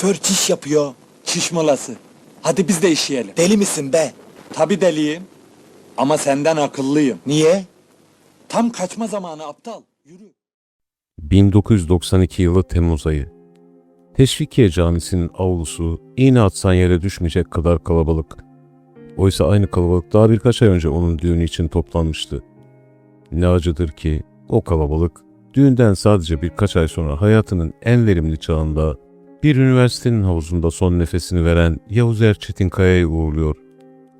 Şoför çiş yapıyor. Çiş molası. Hadi biz de işleyelim. Deli misin be? Tabii deliyim. Ama senden akıllıyım. Niye? Tam kaçma zamanı aptal. Yürü. 1992 yılı Temmuz ayı. Teşvikiye Camisi'nin avlusu iğne atsan yere düşmeyecek kadar kalabalık. Oysa aynı kalabalık daha birkaç ay önce onun düğünü için toplanmıştı. Ne acıdır ki o kalabalık düğünden sadece birkaç ay sonra hayatının en verimli çağında bir üniversitenin havuzunda son nefesini veren Yavuz Çetinkaya'yı uğurluyor.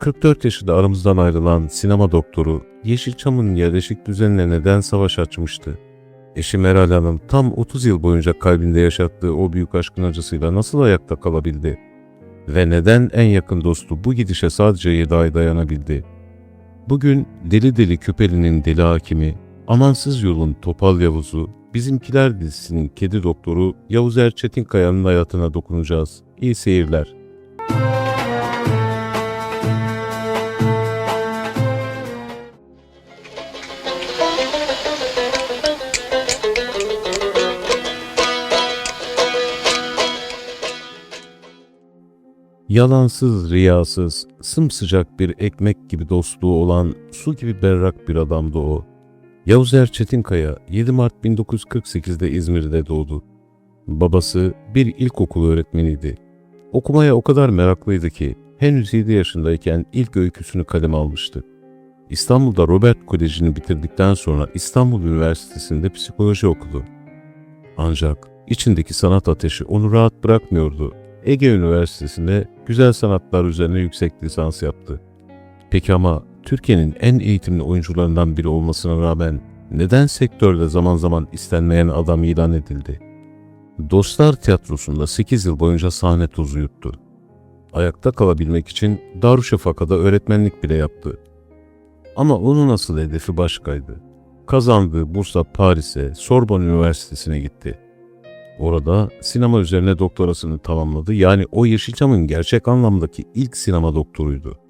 44 yaşında aramızdan ayrılan sinema doktoru Yeşilçam'ın yerleşik düzenine neden savaş açmıştı? Eşi Meral Hanım tam 30 yıl boyunca kalbinde yaşattığı o büyük aşkın acısıyla nasıl ayakta kalabildi? Ve neden en yakın dostu bu gidişe sadece 7 ay dayanabildi? Bugün Deli Deli Küpeli'nin deli hakimi, Amansız Yol'un Topal Yavuz'u, Bizimkiler dizisinin kedi doktoru Yavuz Çetinkaya'nın hayatına dokunacağız. İyi seyirler. Yalansız, riyasız, sımsıcak bir ekmek gibi dostluğu olan su gibi berrak bir adamdı o. Yavuz Çetinkaya 7 Mart 1948'de İzmir'de doğdu. Babası bir ilkokul öğretmeniydi. Okumaya o kadar meraklıydı ki henüz 7 yaşındayken ilk öyküsünü kaleme almıştı. İstanbul'da Robert Koleji'ni bitirdikten sonra İstanbul Üniversitesi'nde psikoloji okudu. Ancak içindeki sanat ateşi onu rahat bırakmıyordu. Ege Üniversitesi'nde güzel sanatlar üzerine yüksek lisans yaptı. Peki ama Türkiye'nin en eğitimli oyuncularından biri olmasına rağmen neden sektörde zaman zaman istenmeyen adam ilan edildi? Dostlar Tiyatrosu'nda 8 yıl boyunca sahne tozu yuttu. Ayakta kalabilmek için Darüşşafaka'da öğretmenlik bile yaptı. Ama onun asıl hedefi başkaydı. Kazandığı bursla Paris'e, Sorbonne Üniversitesi'ne gitti. Orada sinema üzerine doktorasını tamamladı. Yani o Yeşilçam'ın gerçek anlamdaki ilk sinema doktoruydu.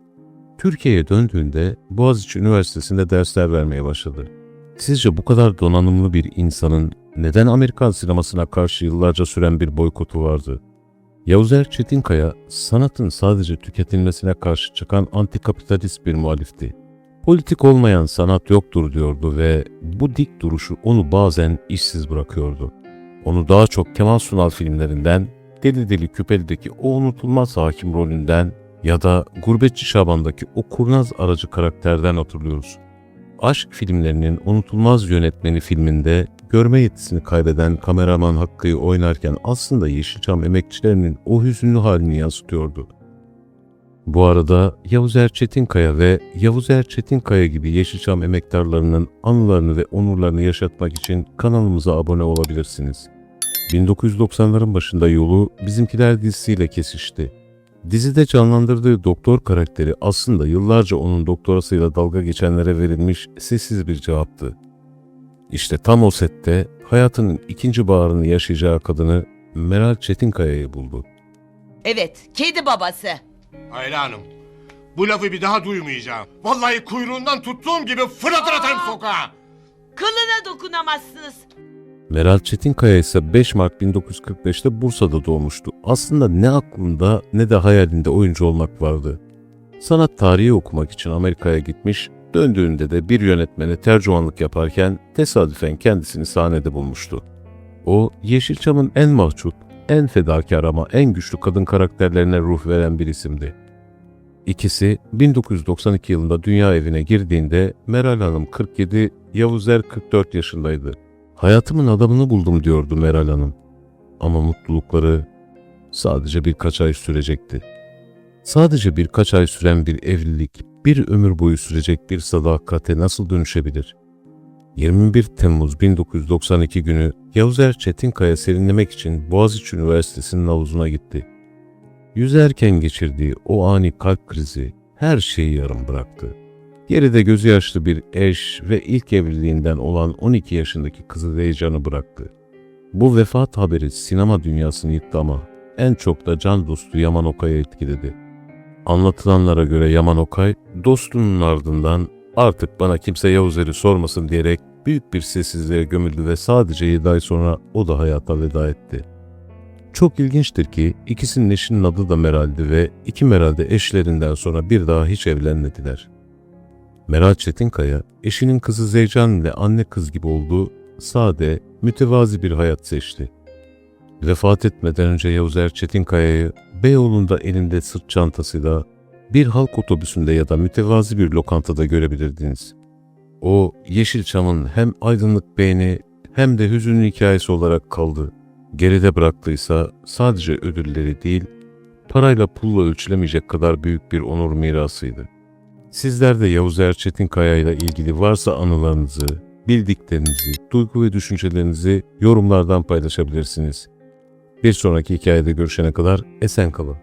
Türkiye'ye döndüğünde Boğaziçi Üniversitesi'nde dersler vermeye başladı. Sizce bu kadar donanımlı bir insanın neden Amerikan sinemasına karşı yıllarca süren bir boykotu vardı? Yavuz Çetinkaya, sanatın sadece tüketilmesine karşı çıkan antikapitalist bir muhalifti. Politik olmayan sanat yoktur diyordu ve bu dik duruşu onu bazen işsiz bırakıyordu. Onu daha çok Kemal Sunal filmlerinden, Deli Deli Küpeli'deki o unutulmaz hakim rolünden ya da Gurbetçi Şaban'daki o kurnaz aracı karakterden hatırlıyoruz. Aşk filmlerinin unutulmaz yönetmeni filminde görme yetisini kaybeden kameraman Hakkı'yı oynarken aslında Yeşilçam emekçilerinin o hüzünlü halini yansıtıyordu. Bu arada Yavuz Çetinkaya ve Yavuz Çetinkaya gibi Yeşilçam emektarlarının anılarını ve onurlarını yaşatmak için kanalımıza abone olabilirsiniz. 1990'ların başında yolu Bizimkiler dizisiyle kesişti. Dizide canlandırdığı doktor karakteri aslında yıllarca onun doktorasıyla dalga geçenlere verilmiş sessiz bir cevaptı. İşte tam o sette hayatının ikinci baharını yaşayacağı kadını Meral Çetinkaya'yı buldu. Evet, kedi babası. Ayla Hanım, bu lafı bir daha duymayacağım. Vallahi kuyruğundan tuttuğum gibi fırlatır atarım sokağa. Kılına dokunamazsınız. Meral Çetinkaya ise 5 Mart 1945'te Bursa'da doğmuştu. Aslında ne aklında ne de hayalinde oyuncu olmak vardı. Sanat tarihi okumak için Amerika'ya gitmiş, döndüğünde de bir yönetmene tercümanlık yaparken tesadüfen kendisini sahnede bulmuştu. O, Yeşilçam'ın en mahcup, en fedakar ama en güçlü kadın karakterlerine ruh veren bir isimdi. İkisi 1992 yılında Dünya Evi'ne girdiğinde Meral Hanım 47, Yavuz 44 yaşındaydı. Hayatımın adamını buldum diyordu Meral Hanım. Ama mutlulukları sadece birkaç ay sürecekti. Sadece birkaç ay süren bir evlilik, bir ömür boyu sürecek bir sadakate nasıl dönüşebilir? 21 Temmuz 1992 günü Yavuz Çetinkaya serinlemek için Boğaziçi Üniversitesi'nin havuzuna gitti. Yüzerken geçirdiği o ani kalp krizi her şeyi yarım bıraktı. Geride gözü yaşlı bir eş ve ilk evliliğinden olan 12 yaşındaki kızı heyecanı bıraktı. Bu vefat haberi sinema dünyasını yıktı ama en çok da can dostu Yaman Okay'ı etkiledi. Anlatılanlara göre Yaman Okay, dostunun ardından artık bana kimse Yavuzer'i sormasın diyerek büyük bir sessizliğe gömüldü ve sadece 7 ay sonra o da hayata veda etti. Çok ilginçtir ki ikisinin eşinin adı da Meral'di ve iki Meral de eşlerinden sonra bir daha hiç evlenmediler. Meral Çetinkaya, eşinin kızı Zeycan ile anne kız gibi olduğu sade, mütevazi bir hayat seçti. Vefat etmeden önce Yavuzer Çetinkaya'yı Beyoğlu'nda elinde sırt çantasıyla bir halk otobüsünde ya da mütevazi bir lokantada görebilirdiniz. O, Yeşilçam'ın hem aydınlık beğeni hem de hüzünlü hikayesi olarak kaldı. Geride bıraktıysa sadece ödülleri değil, parayla pulla ölçülemeyecek kadar büyük bir onur mirasıydı. Sizler de Yavuzer Çetinkaya ile ilgili varsa anılarınızı, bildiklerinizi, duygu ve düşüncelerinizi yorumlardan paylaşabilirsiniz. Bir sonraki hikayede görüşene kadar esen kalın.